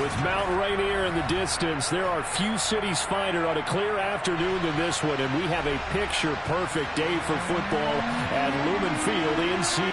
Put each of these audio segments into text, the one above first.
With Mount Rainier in the distance, there are few cities finer on a clear afternoon than this one, and we have a picture-perfect day for football at Lumen Field in Seattle.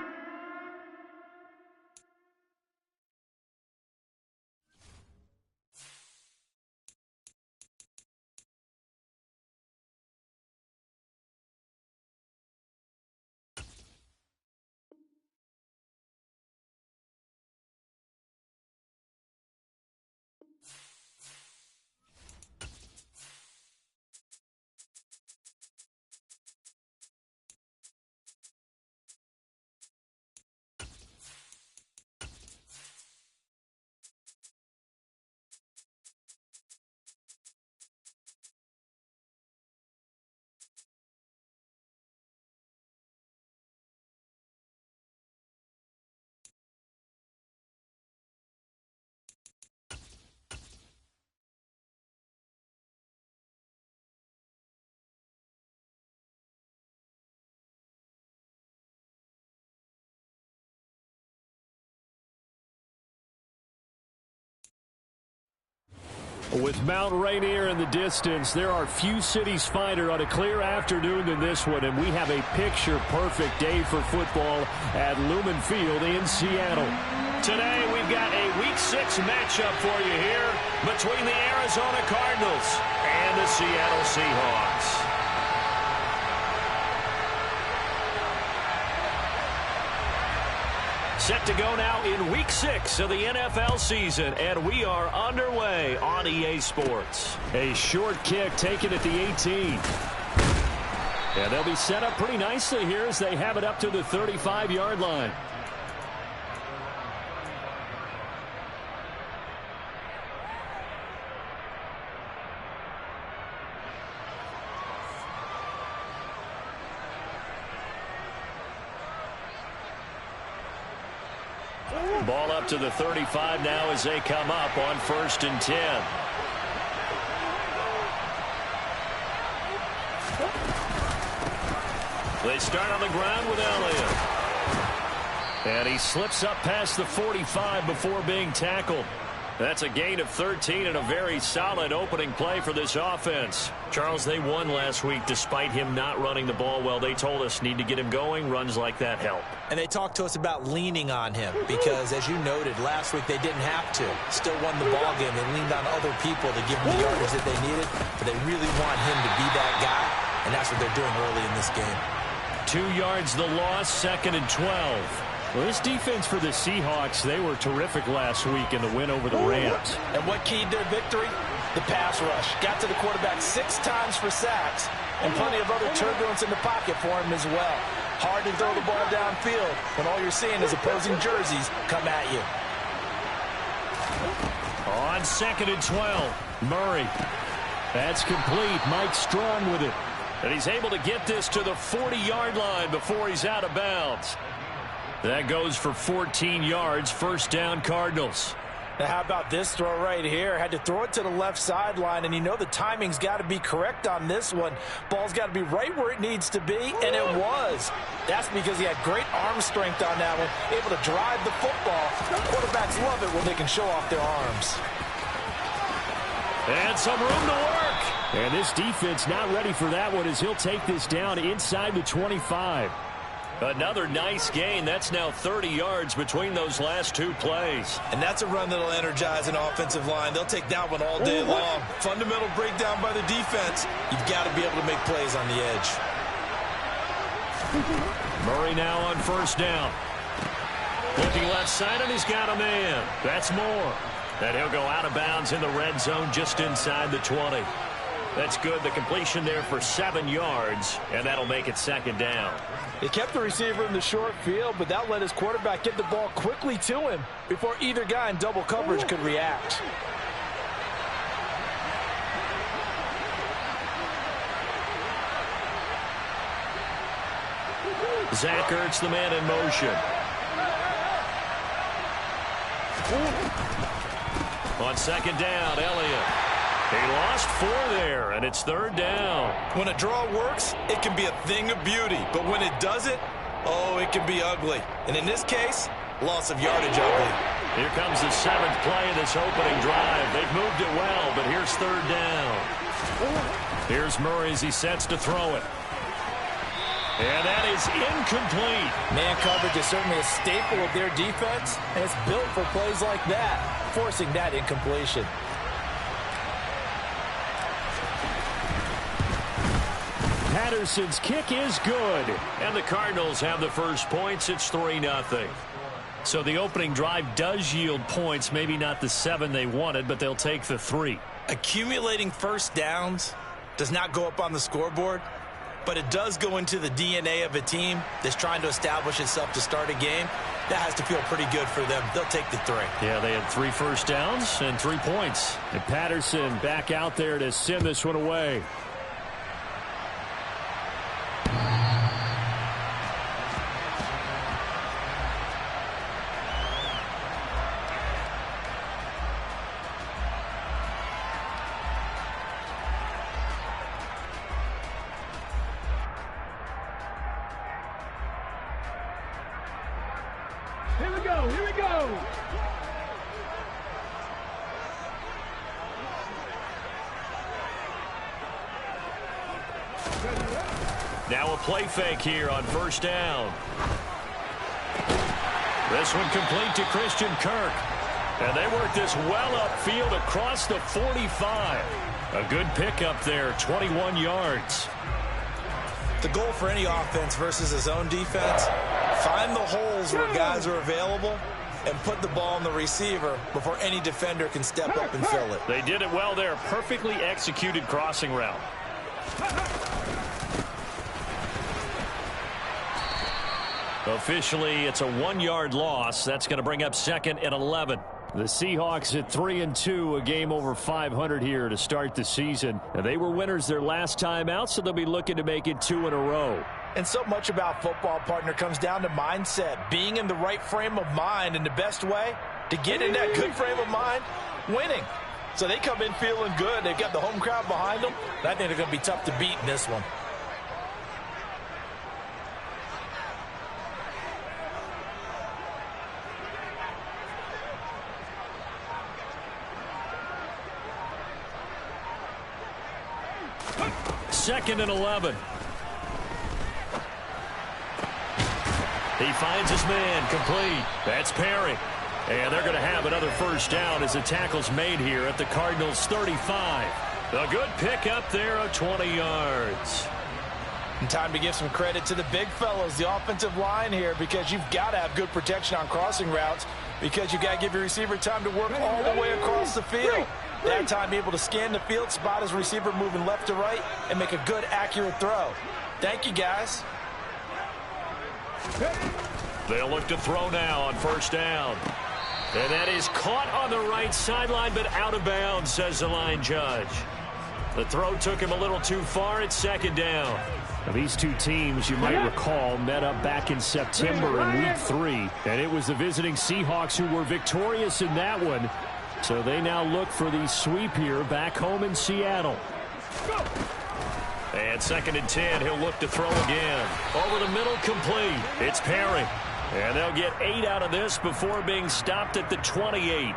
With Mount Rainier in the distance, there are few cities finer on a clear afternoon than this one, and we have a picture-perfect day for football at Lumen Field in Seattle. Today, we've got a Week 6 matchup for you here between the Arizona Cardinals and the Seattle Seahawks. Set to go now in Week 6 of the NFL season, and we are underway on EA Sports. A short kick taken at the 18. And they'll be set up pretty nicely here as they have it up to the 35-yard line. Ball up to the 35 now as they come up on 1st and 10. They start on the ground with Elliott. And he slips up past the 45 before being tackled. That's a gain of 13 and a very solid opening play for this offense. Charles, they won last week despite him not running the ball well. They told us need to get him going. Runs like that help. And they talked to us about leaning on him because, as you noted, last week they didn't have to. Still won the ball game. They leaned on other people to give them the yardage that they needed. But they really want him to be that guy, and that's what they're doing early in this game. 2 yards the loss, 2nd and 12. Well, this defense for the Seahawks, they were terrific last week in the win over the Rams. And what keyed their victory? The pass rush. Got to the quarterback 6 times for sacks, and plenty of other turbulence in the pocket for him as well. Hard to throw the ball downfield when all you're seeing is opposing jerseys come at you. On 2nd and 12, Murray. That's complete. Mike Strong with it. And he's able to get this to the 40-yard line before he's out of bounds. That goes for 14 yards, 1st down Cardinals. Now how about this throw right here? Had to throw it to the left sideline, and you know the timing's got to be correct on this one. Ball's got to be right where it needs to be, and it was. That's because he had great arm strength on that one, able to drive the football. Quarterbacks love it when they can show off their arms. And some room to work. And this defense not ready for that one as he'll take this down inside the 25. Another nice gain. That's now 30 yards between those last 2 plays. And that's a run that'll energize an offensive line. They'll take that one all day long. Fundamental breakdown by the defense. You've got to be able to make plays on the edge. Murray now on 1st down. Looking left side, and he's got a man. That's Moore. And he'll go out of bounds in the red zone just inside the 20. That's good. The completion there for 7 yards, and that'll make it 2nd down. He kept the receiver in the short field, but that let his quarterback get the ball quickly to him before either guy in double coverage could react. Zach Ertz, the man in motion. On 2nd down, Elliott. He lost 4 there, and it's 3rd down. When a draw works, it can be a thing of beauty. But when it doesn't, oh, it can be ugly. And in this case, loss of yardage ugly. Here comes the 7th play of this opening drive. They've moved it well, but here's 3rd down. Here's Murray as he sets to throw it. And that is incomplete. Man coverage is certainly a staple of their defense, and it's built for plays like that, forcing that incompletion. Patterson's kick is good. And the Cardinals have the first points. It's 3-0. So the opening drive does yield points. Maybe not the 7 they wanted, but they'll take the 3. Accumulating first downs does not go up on the scoreboard, but it does go into the DNA of a team that's trying to establish itself to start a game. That has to feel pretty good for them. They'll take the 3. Yeah, they had 3 first downs and 3 points. And Patterson back out there to send this one away. Here we go, here we go. Now a play fake here on 1st down. This one complete to Christian Kirk. And they work this well upfield across the 45. A good pickup there, 21 yards. The goal for any offense versus his own defense, find the holes where guys are available and put the ball on the receiver before any defender can step up and fill it. They did it well there. Perfectly executed crossing route. Officially, it's a 1-yard loss. That's going to bring up 2nd and 11. The Seahawks at 3-2, a game over 500 here to start the season. And they were winners their last time out, so they'll be looking to make it 2 in a row. And so much about football, partner, comes down to mindset, being in the right frame of mind, and the best way to get in that good frame of mind, winning. So they come in feeling good. They've got the home crowd behind them. I think they're going to be tough to beat in this one. Second and 11. He finds his man complete. That's Perry. And they're going to have another first down as the tackle's made here at the Cardinals' 35. A good pickup there of 20 yards. And time to give some credit to the big fellows, the offensive line here, because you've got to have good protection on crossing routes, because you've got to give your receiver time to work all the way across the field. That time be able to scan the field, spot his receiver moving left to right, and make a good, accurate throw. Thank you, guys. They'll look to throw now on 1st down. And that is caught on the right sideline, but out of bounds, says the line judge. The throw took him a little too far at 2nd down. Now, these two teams, you might recall, met up back in September in Week 3. And it was the visiting Seahawks who were victorious in that one. So they now look for the sweep here back home in Seattle. And 2nd and 10, he'll look to throw again. Over the middle, complete. It's Perry. And they'll get 8 out of this before being stopped at the 28.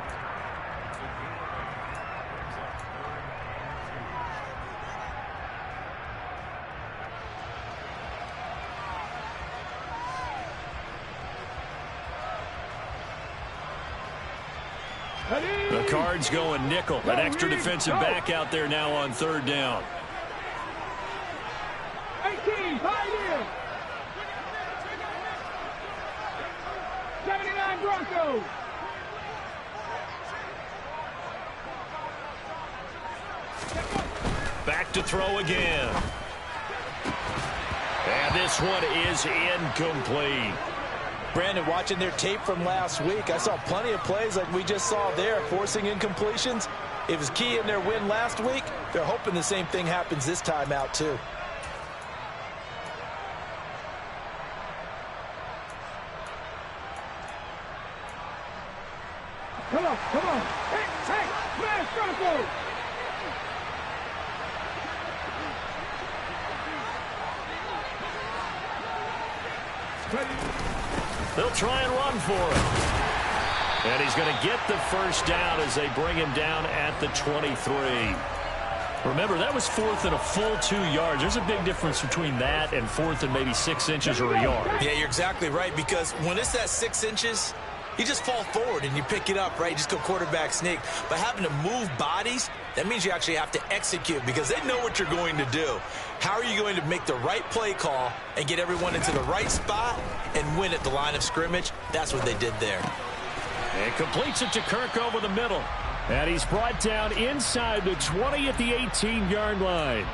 The Cards going nickel. An extra defensive back out there now on 3rd down. 18, Pioneer. 79 Broncos. Back to throw again. And this one is incomplete. Brandon, watching their tape from last week, I saw plenty of plays like we just saw there, forcing incompletions. It was key in their win last week. They're hoping the same thing happens this time out, too. Come on, come on. Hey, smash Broncos. They'll try and run for it. And he's going to get the first down as they bring him down at the 23. Remember, that was fourth and a full 2 yards. There's a big difference between that and fourth and maybe 6 inches or a yard. Yeah, you're exactly right, because when it's that 6 inches, you just fall forward and you pick it up, right? You just go quarterback sneak. But having to move bodies, that means you actually have to execute because they know what you're going to do. How are you going to make the right play call and get everyone into the right spot and win at the line of scrimmage? That's what they did there. And completes it to Kirk over the middle. And he's brought down inside the 20 at the 18-yard line.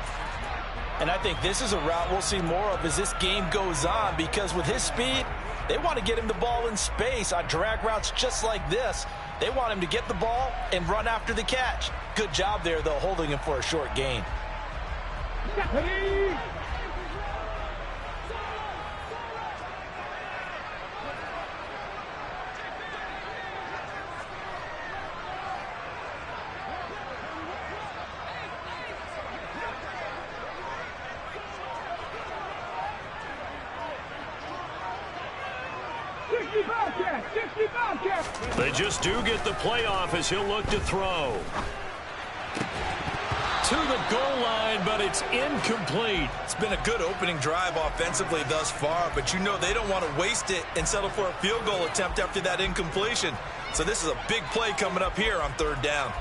And I think this is a route we'll see more of as this game goes on, because with his speed, they want to get him the ball in space on drag routes just like this. They want him to get the ball and run after the catch. Good job there, though, holding him for a short gain. They just do get the playoff as he'll look to throw. To the goal line, but it's incomplete. It's been a good opening drive offensively thus far, but you know they don't want to waste it and settle for a field goal attempt after that incompletion. So this is a big play coming up here on 3rd down.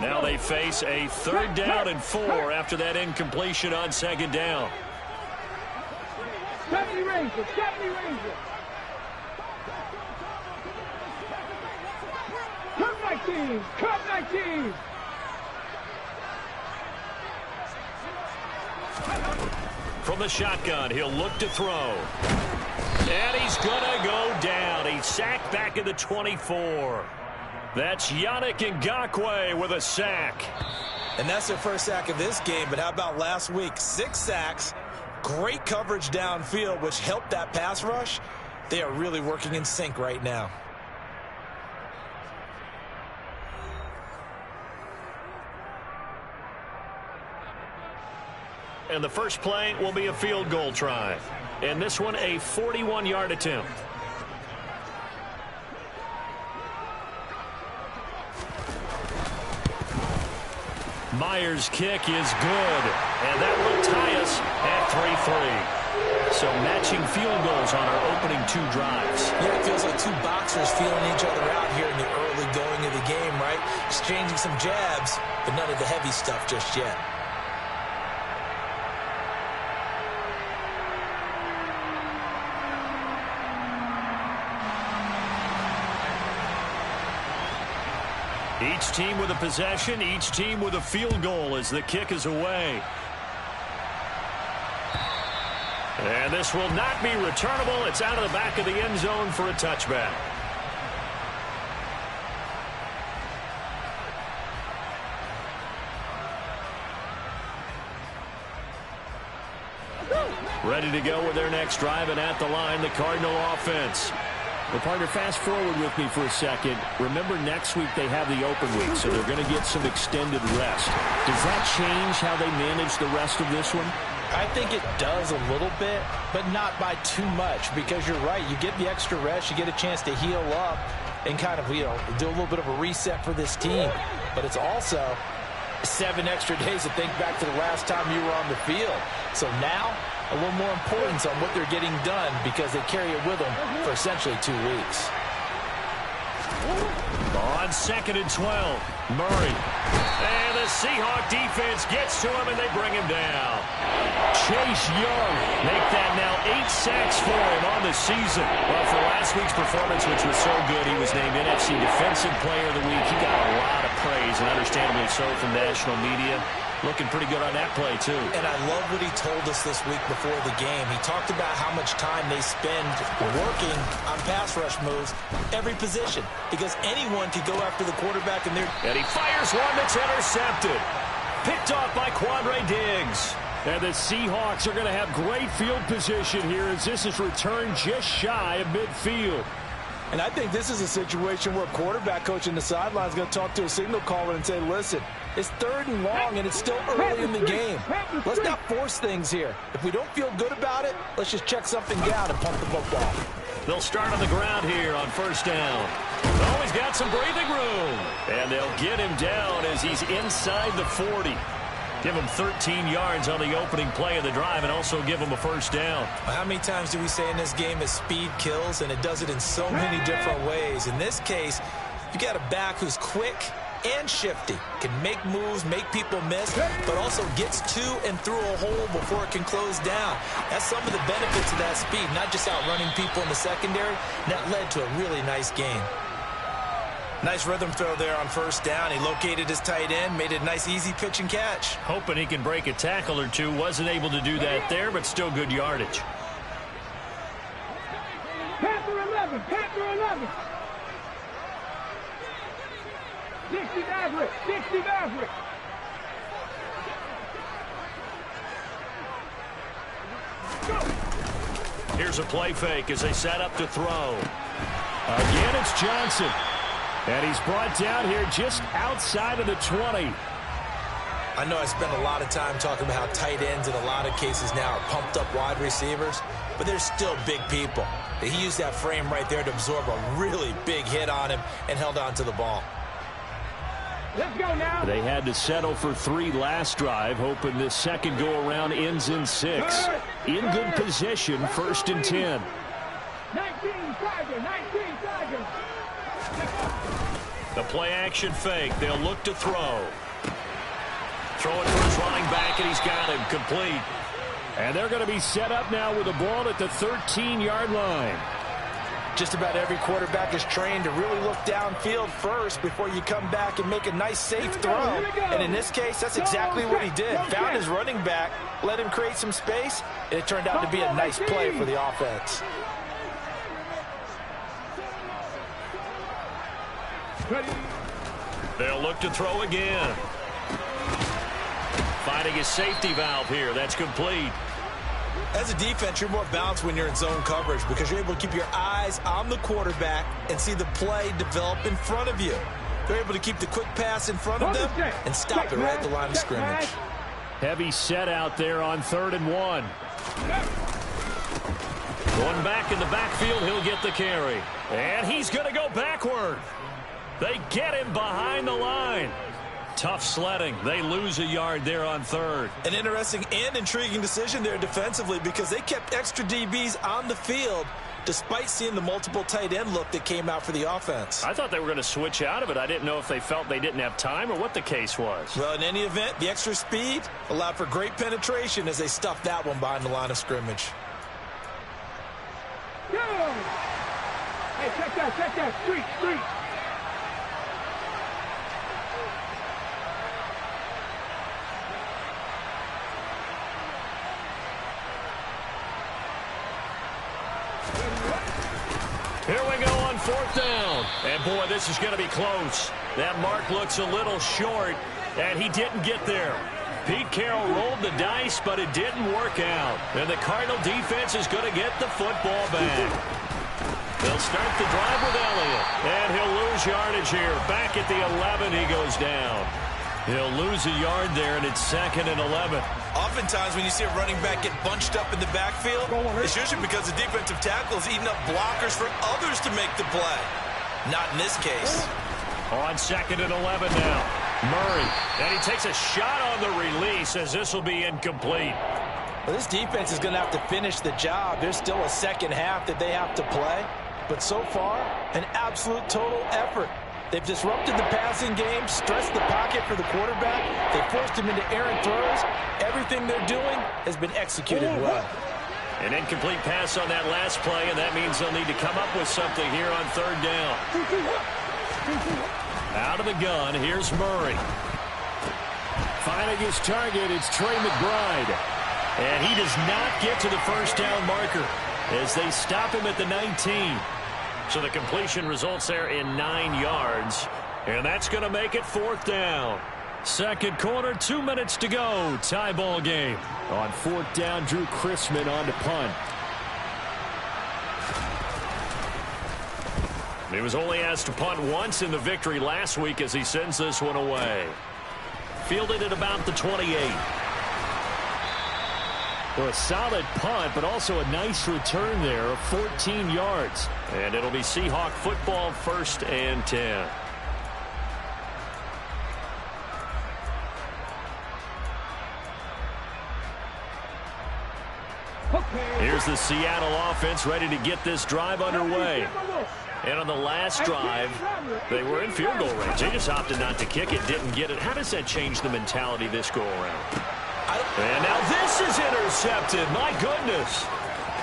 Now they face a 3rd down and 4 after that incompletion on 2nd down. 70 Rangers, 70 Rangers. Cut 19, cut 19. From the shotgun, he'll look to throw. And he's going to go down. He's sacked back at the 24. That's Yannick Ngakoue with a sack. And that's their first sack of this game, but how about last week? 6 sacks, great coverage downfield, which helped that pass rush. They are really working in sync right now. And the first play will be a field goal try. And this one, a 41-yard attempt. Myers' kick is good. And that will tie us at 3-3. So matching field goals on our opening 2 drives. Yeah, it feels like 2 boxers feeling each other out here in the early going of the game, right? Exchanging some jabs, but none of the heavy stuff just yet. Each team with a possession, each team with a field goal as the kick is away. And this will not be returnable. It's out of the back of the end zone for a touchback. Ready to go with their next drive, and at the line, the Cardinal offense. Well, partner, fast forward with me for a second. Remember, next week they have the open week, so they're going to get some extended rest. Does that change how they manage the rest of this one? I think it does a little bit, but not by too much, because you're right. You get the extra rest, you get a chance to heal up and kind of, do a little bit of a reset for this team. But it's also 7 extra days to think back to the last time you were on the field. So now, a little more importance on what they're getting done, because they carry it with them for essentially 2 weeks. On 2nd and 12, Murray. And the Seahawk defense gets to him, and they bring him down. Chase Young make that now 8 sacks for him on the season. Well, for last week's performance, which was so good, he was named NFC Defensive Player of the Week. He got a lot of praise, and understandably so, from national media. Looking pretty good on that play, too. And I love what he told us this week before the game. He talked about how much time they spend working on pass rush moves, every position, because anyone could go after the quarterback. And he fires one that's intercepted. Picked off by Quandre Diggs. And the Seahawks are going to have great field position here as this is returned just shy of midfield. And I think this is a situation where a quarterback coach in the sideline is going to talk to a signal caller and say, listen, it's 3rd and long, and it's still early in the game. Let's not force things here. If we don't feel good about it, let's just check something down and pump the football. They'll start on the ground here on first down. Oh, he's got some breathing room. And they'll get him down as he's inside the 40. Give him 13 yards on the opening play of the drive and also give him a first down. How many times do we say in this game that speed kills, and it does it in so many different ways? In this case, you got a back who's quick and shifty, can make moves, make people miss, but also gets to and through a hole before it can close down. That's some of the benefits of that speed, not just outrunning people in the secondary. That led to a really nice game. Nice rhythm throw there on first down. He located his tight end, made it a nice easy pitch and catch. Hoping he can break a tackle or two. Wasn't able to do that there, but still good yardage. Panther 11, Panther 11. 60 Maverick, 60 Maverick. Go. Here's a play fake as they set up to throw. Again, it's Johnson. And he's brought down here just outside of the 20. I know I spent a lot of time talking about how tight ends in a lot of cases now are pumped up wide receivers, but they're still big people. He used that frame right there to absorb a really big hit on him and held on to the ball. Let's go now. They had to settle for 3 last drive, hoping this second go-around ends in 6. In good position, 1st and 10. 19 Tiger, 19 Tiger. The play-action fake. They'll look to throw. Throw it for his running back, and he's got him complete. And they're going to be set up now with the ball at the 13-yard line. Just about every quarterback is trained to really look downfield first before you come back and make a nice, safe throw. And in this case, that's exactly what he did. Found his running back, let him create some space, and it turned out to be a nice play for the offense. They'll look to throw again. Finding his safety valve here. That's complete. As a defense, you're more balanced when you're in zone coverage because you're able to keep your eyes on the quarterback and see the play develop in front of you. They're able to keep the quick pass in front of them and stop it right at the line of scrimmage. Heavy set out there on 3rd and 1. Going back in the backfield, he'll get the carry. And he's going to go backward. They get him behind the line. Tough sledding. They lose a yard there on 3rd. An interesting and intriguing decision there defensively because they kept extra DBs on the field despite seeing the multiple tight end look that came out for the offense. I thought they were going to switch out of it. I didn't know if they felt they didn't have time or what the case was. Well, in any event, the extra speed allowed for great penetration as they stuffed that one behind the line of scrimmage. Go! Hey, check that. Street. Here we go on 4th down. And, boy, this is going to be close. That mark looks a little short, and he didn't get there. Pete Carroll rolled the dice, but it didn't work out. And the Cardinal defense is going to get the football back. They'll start the drive with Elliott, and he'll lose yardage here. Back at the 11, he goes down. He'll lose a yard there, and it's 2nd and 11. Oftentimes when you see a running back get bunched up in the backfield, it's usually because the defensive tackle is eating up blockers for others to make the play. Not in this case. On 2nd and 11 now. Murray, and he takes a shot on the release as this will be incomplete. Well, this defense is going to have to finish the job. There's still a second half that they have to play. But so far, an absolute total effort. They've disrupted the passing game, stressed the pocket for the quarterback. They forced him into errant throws. Everything they're doing has been executed well. An incomplete pass on that last play, and that means they'll need to come up with something here on 3rd down. Out of the gun, here's Murray. Finding his target, it's Trey McBride. And he does not get to the first down marker as they stop him at the 19. So the completion results there in 9 yards. And that's going to make it 4th down. Second quarter, 2 minutes to go. Tie ball game. On 4th down, Drew Chrisman on to punt. He was only asked to punt once in the victory last week as he sends this one away. Fielded at about the 28. Well, a solid punt, but also a nice return there of 14 yards. And it'll be Seahawk football, 1st and 10. Here's the Seattle offense ready to get this drive underway. And on the last drive, they were in field goal range. They just opted not to kick it, didn't get it. How does that change the mentality this go-around? And now this is intercepted. My goodness.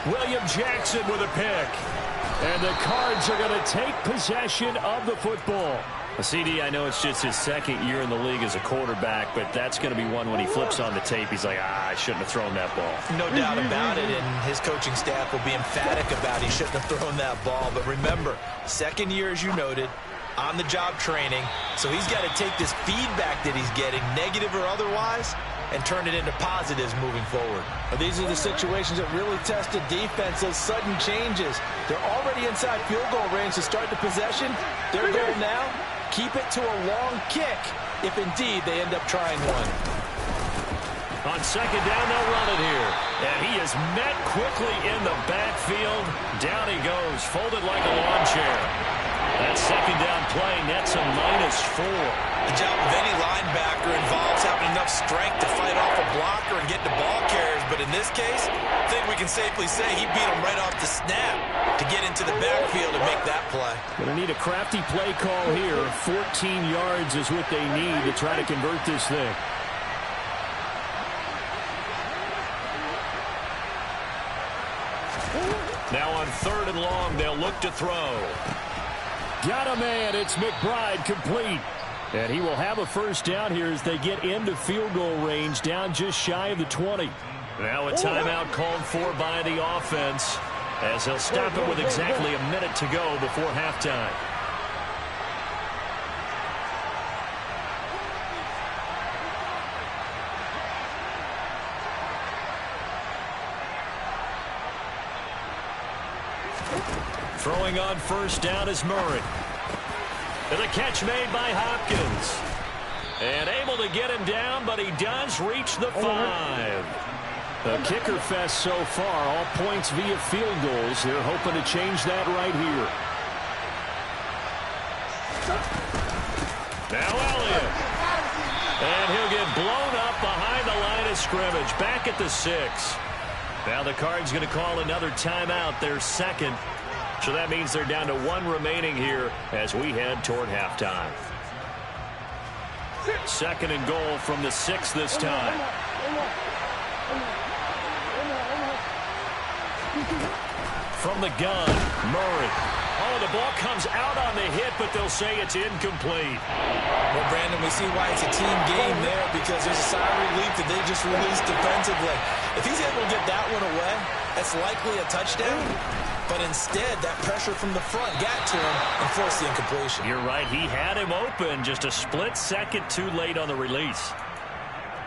William Jackson with a pick. And the Cards are going to take possession of the football. CD, I know it's just his 2nd year in the league as a quarterback, but that's going to be one when he flips on the tape. He's like, I shouldn't have thrown that ball. No doubt about it, and his coaching staff will be emphatic about he shouldn't have thrown that ball. But remember, 2nd year, as you noted, on-the-job training, so he's got to take this feedback that he's getting, negative or otherwise, and turn it into positives moving forward. These are the situations that really test the defense, those sudden changes. They're already inside field goal range to start the possession. Their goal now, keep it to a long kick if indeed they end up trying one. On 2nd down, they'll run it here. And he is met quickly in the backfield. Down he goes, folded like a lawn chair. That 2nd down play nets a -4. The job of any linebacker involves having enough strength to fight off a blocker and get to ball carriers. But in this case, I think we can safely say he beat him right off the snap to get into the backfield and make that play. Going to need a crafty play call here. 14 yards is what they need to try to convert this thing. Now on 3rd and long, they'll look to throw. Got a man. It's McBride complete. And he will have a 1st down here as they get into field goal range, down just shy of the 20. Now a timeout called for by the offense as they'll stop it with exactly a minute to go before halftime. Throwing on 1st down is Murray. And the catch made by Hopkins. And able to get him down, but he does reach the 5. A kicker fest so far, all points via field goals. They're hoping to change that right here. Now Elliott. And he'll get blown up behind the line of scrimmage. Back at the 6. Now the Cards going to call another timeout, their 2nd. So that means they're down to 1 remaining here as we head toward halftime. 2nd and goal from the 6 this time. From the gun, Murray. Oh, the ball comes out on the hit, but they'll say it's incomplete. Well, Brandon, we see why it's a team game there because there's a sigh of relief that they just released defensively. If he's able to get that one away, that's likely a touchdown. But instead, that pressure from the front got to him and forced the incompletion. You're right. He had him open, just a split second too late on the release.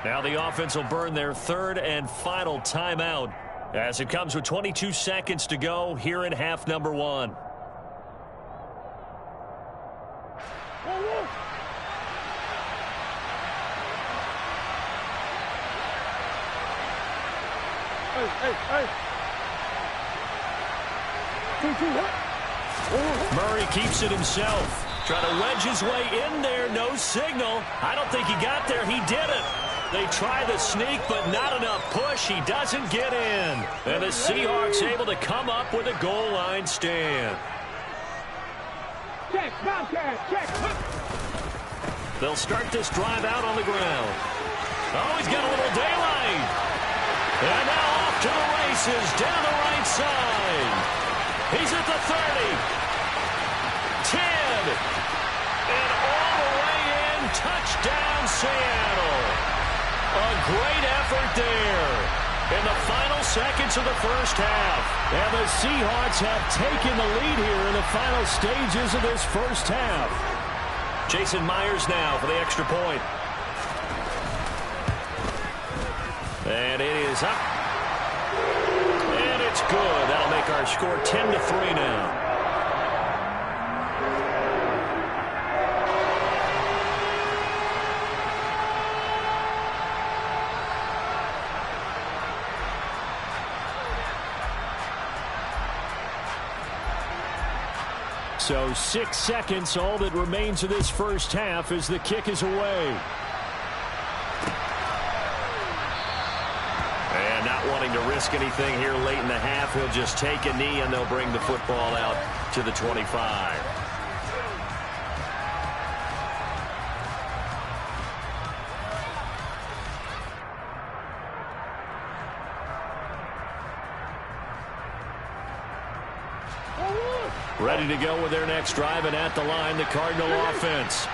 Now the offense will burn their 3rd and final timeout as it comes with 22 seconds to go here in half number 1. Hey. Murray keeps it himself. Trying to wedge his way in there. No signal. I don't think he got there. He didn't. They try the sneak, but not enough push. He doesn't get in. And the Seahawks able to come up with a goal line stand. Check, Bobcat, check. They'll start this drive out on the ground. Oh, he's got a little daylight. And now off to the races down the right side. He's at the 30. 10. And all the way in. Touchdown, Seattle. A great effort there in the final seconds of the 1st half. And the Seahawks have taken the lead here in the final stages of this 1st half. Jason Myers now for the extra point. And it is up. And it's good. That'll make our score 10-3 now. So 6 seconds, all that remains of this first half as the kick is away. And not wanting to risk anything here late in the half, he'll just take a knee and they'll bring the football out to the 25. Ready to go with their next drive, and at the line, the Cardinal offense.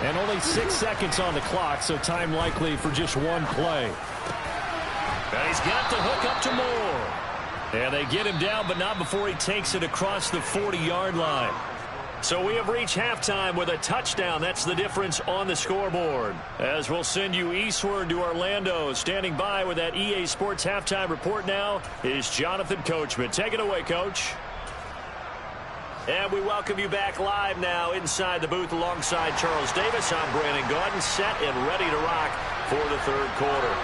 And only 6 seconds on the clock, so time likely for just one play. And he's got the hook up to Moore. And they get him down, but not before he takes it across the 40-yard line. So we have reached halftime with a touchdown. That's the difference on the scoreboard. As we'll send you eastward to Orlando. Standing by with that EA Sports halftime report now is Jonathan Coachman. Take it away, Coach. And we welcome you back live now inside the booth alongside Charles Davis. I'm Brandon Gaudin, set and ready to rock for the third quarter.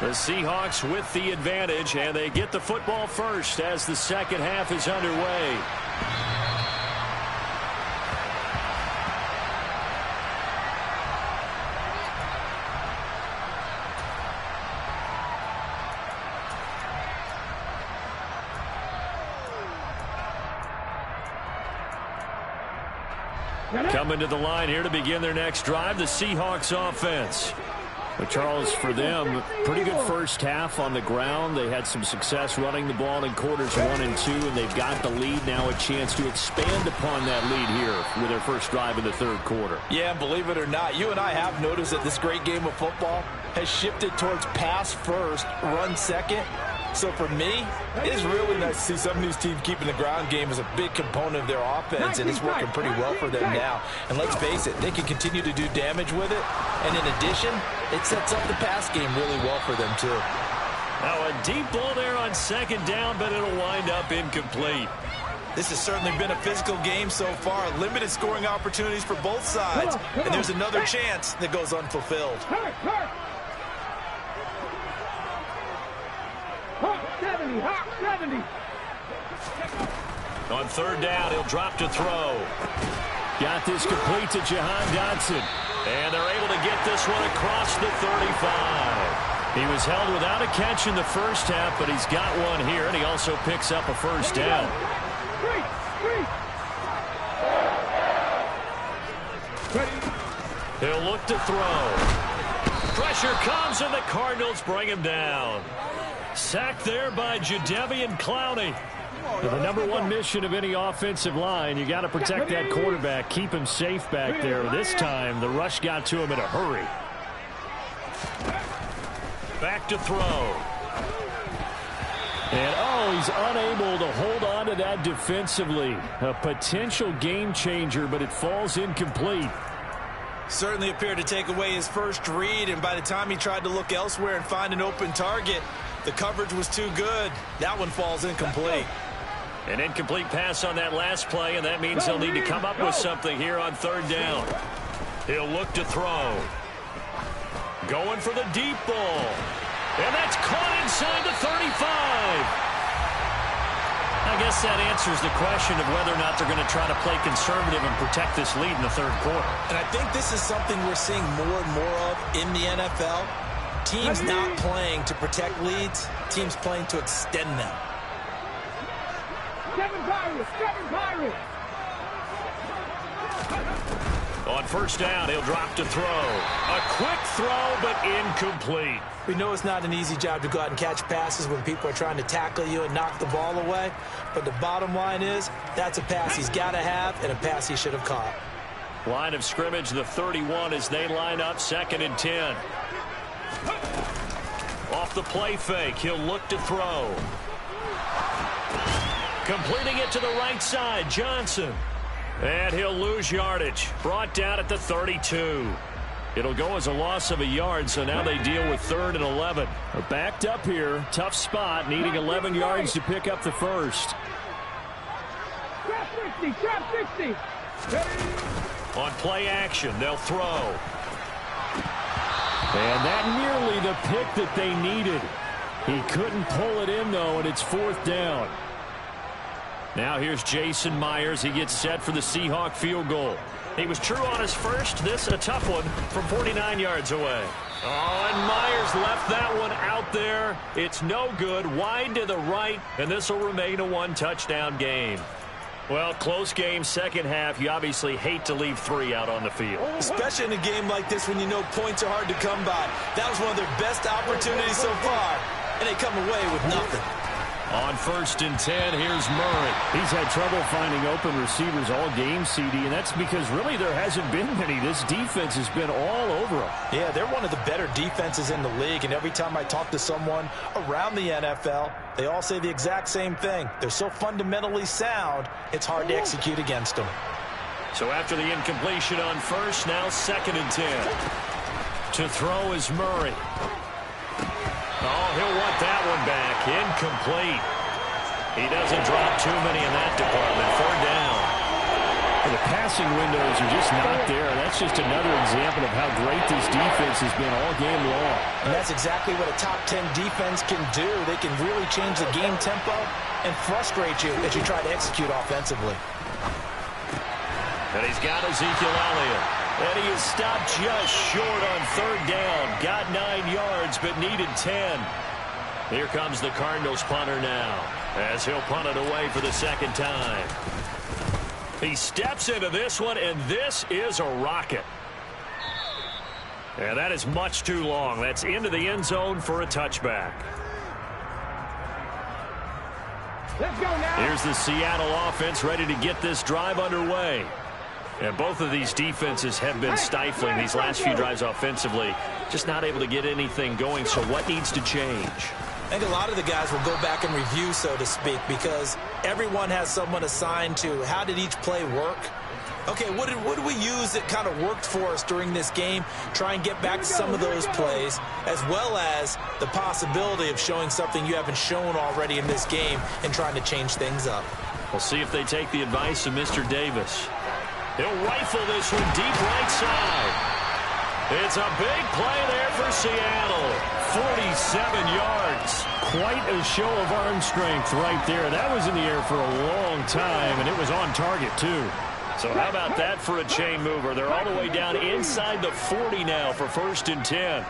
The Seahawks with the advantage, and they get the football first as the second half is underway. Coming to the line here to begin their next drive, the Seahawks offense. But Charles, for them, pretty good first half on the ground. They had some success running the ball in quarters 1 and 2, and they've got the lead now, a chance to expand upon that lead here with their first drive in the third quarter. Yeah, believe it or not, you and I have noticed that this great game of football has shifted towards pass first, run second. So for me, it's really nice to see some of these teams keeping the ground game as a big component of their offense, and it's working pretty well for them now. And let's face it, they can continue to do damage with it. And in addition, it sets up the pass game really well for them too. Now a deep ball there on second down, but it'll wind up incomplete. This has certainly been a physical game so far. Limited scoring opportunities for both sides. And there's another chance that goes unfulfilled. 70. On third down, he'll drop to throw. Got this complete to Jahan Dotson. And they're able to get this one across the 35. He was held without a catch in the first half, but he's got one here, and he also picks up a first down. He'll look to throw. Pressure comes, and the Cardinals bring him down. Sacked there by Jadeveon Clowney. The number one mission of any offensive line, you got to protect that quarterback, keep him safe back there. This time, the rush got to him in a hurry. Back to throw. And, he's unable to hold on to that defensively. A potential game changer, but it falls incomplete. Certainly appeared to take away his first read, and by the time he tried to look elsewhere and find an open target, the coverage was too good. That one falls incomplete. An incomplete pass on that last play, and that means they'll need to come up with something here on third down. He'll look to throw. Going for the deep ball. And that's caught inside the 35. I guess that answers the question of whether or not they're going to try to play conservative and protect this lead in the third quarter. And I think this is something we're seeing more and more of in the NFL. Teams not playing to protect leads, teams playing to extend them. Kevin Byron. On first down, he'll drop to throw. A quick throw, but incomplete. We know it's not an easy job to go out and catch passes when people are trying to tackle you and knock the ball away. But the bottom line is, that's a pass he's got to have and a pass he should have caught. Line of scrimmage, the 31 as they line up, 2nd and 10. Off the play fake, he'll look to throw. Completing it to the right side, Johnson. And he'll lose yardage. Brought down at the 32. It'll go as a loss of a yard, so now they deal with 3rd and 11. They're backed up here. Tough spot, needing 11 yards to pick up the first. Trap 60. On play action, they'll throw. And that nearly the pick that they needed. He couldn't pull it in, though, and it's 4th down. Now here's Jason Myers. He gets set for the Seahawk field goal. He was true on his first. This a tough one from 49 yards away. Oh, and Myers left that one out there. It's no good. Wide to the right, and this will remain a 1-touchdown game. Well, close game, second half. You obviously hate to leave 3 out on the field. Especially in a game like this when you know points are hard to come by. That was one of their best opportunities so far, and they come away with nothing. On 1st and 10, here's Murray. He's had trouble finding open receivers all game, CD, and that's because really there hasn't been many. This defense has been all over them. Yeah, they're one of the better defenses in the league, and every time I talk to someone around the NFL, they all say the exact same thing. They're so fundamentally sound, it's hard to execute against them. So after the incompletion on 1st, now 2nd and 10. To throw is Murray. Oh, he'll want that one back. Incomplete. He doesn't drop too many in that department. 4th down. Well, the passing windows are just not there. That's just another example of how great this defense has been all game long. And that's exactly what a top 10 defense can do. They can really change the game tempo and frustrate you as you try to execute offensively. And he's got Ezekiel Elliott. And he is stopped just short on 3rd down. Got 9 yards, but needed 10. Here comes the Cardinals punter now, as he'll punt it away for the 2nd time. He steps into this one, and this is a rocket. And that is much too long. That's into the end zone for a touchback. Let's go now. Here's the Seattle offense ready to get this drive underway. And both of these defenses have been stifling these last few drives offensively. Just not able to get anything going, so what needs to change? I think a lot of the guys will go back and review, so to speak, because everyone has someone assigned to how did each play work. Okay, what did we use that kind of worked for us during this game? Try and get back to some of those plays, as well as the possibility of showing something you haven't shown already in this game and trying to change things up. We'll see if they take the advice of Mr. Davis. He'll rifle this one deep right side. It's a big play there for Seattle. 47 yards. Quite a show of arm strength right there. That was in the air for a long time, and it was on target, too. So how about that for a chain mover? They're all the way down inside the 40 now for 1st and 10.